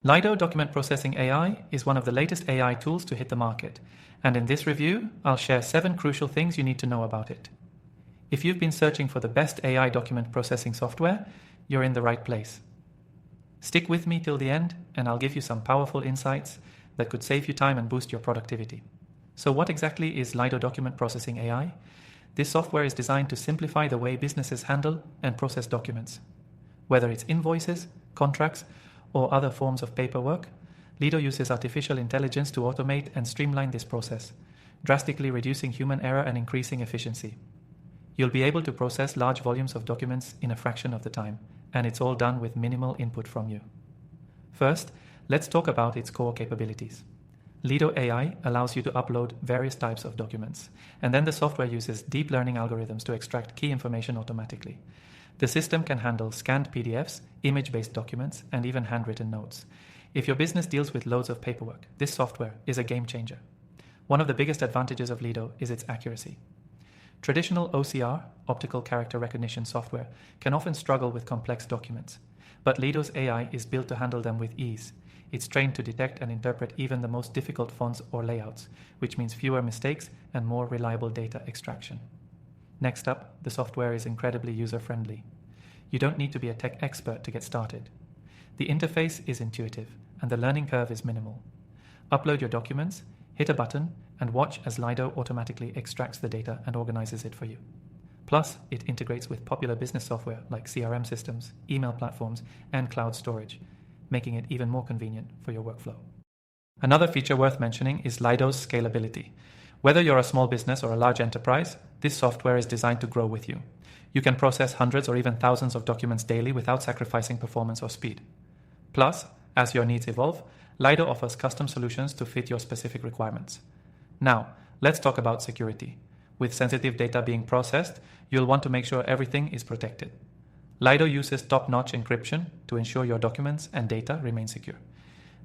Lido Document Processing AI is one of the latest AI tools to hit the market, and in this review, I'll share 7 crucial things you need to know about it. If you've been searching for the best AI document processing software, you're in the right place. Stick with me till the end, and I'll give you some powerful insights that could save you time and boost your productivity. So what exactly is Lido Document Processing AI? This software is designed to simplify the way businesses handle and process documents. Whether it's invoices, contracts, or other forms of paperwork, Lido uses artificial intelligence to automate and streamline this process, drastically reducing human error and increasing efficiency. You'll be able to process large volumes of documents in a fraction of the time, and it's all done with minimal input from you. First, let's talk about its core capabilities. Lido AI allows you to upload various types of documents, and then the software uses deep learning algorithms to extract key information automatically. The system can handle scanned PDFs, image-based documents, and even handwritten notes. If your business deals with loads of paperwork, this software is a game changer. One of the biggest advantages of Lido is its accuracy. Traditional OCR, optical character recognition software, can often struggle with complex documents, but Lido's AI is built to handle them with ease. It's trained to detect and interpret even the most difficult fonts or layouts, which means fewer mistakes and more reliable data extraction. Next up, the software is incredibly user-friendly. You don't need to be a tech expert to get started. The interface is intuitive, and the learning curve is minimal. Upload your documents, hit a button, and watch as Lido automatically extracts the data and organizes it for you. Plus, it integrates with popular business software like CRM systems, email platforms, and cloud storage, making it even more convenient for your workflow. Another feature worth mentioning is Lido's scalability. Whether you're a small business or a large enterprise, this software is designed to grow with you. You can process hundreds or even thousands of documents daily without sacrificing performance or speed. Plus, as your needs evolve, Lido offers custom solutions to fit your specific requirements. Now, let's talk about security. With sensitive data being processed, you'll want to make sure everything is protected. Lido uses top-notch encryption to ensure your documents and data remain secure.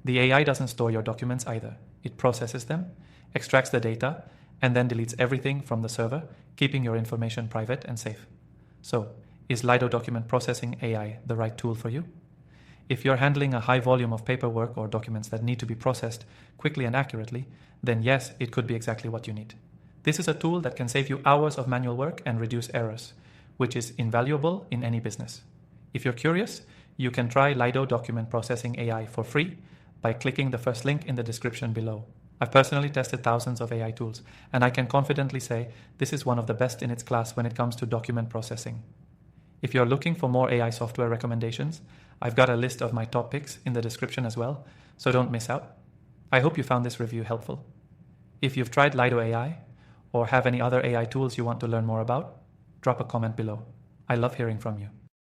The AI doesn't store your documents either. It processes them, extracts the data, and then deletes everything from the server, keeping your information private and safe. So, is Lido Document Processing AI the right tool for you? If you're handling a high volume of paperwork or documents that need to be processed quickly and accurately, then yes, it could be exactly what you need. This is a tool that can save you hours of manual work and reduce errors, which is invaluable in any business. If you're curious, you can try Lido Document Processing AI for free by clicking the first link in the description below. I've personally tested thousands of AI tools, and I can confidently say this is one of the best in its class when it comes to document processing. If you're looking for more AI software recommendations, I've got a list of my top picks in the description as well, so don't miss out. I hope you found this review helpful. If you've tried Lido AI, or have any other AI tools you want to learn more about, drop a comment below. I love hearing from you.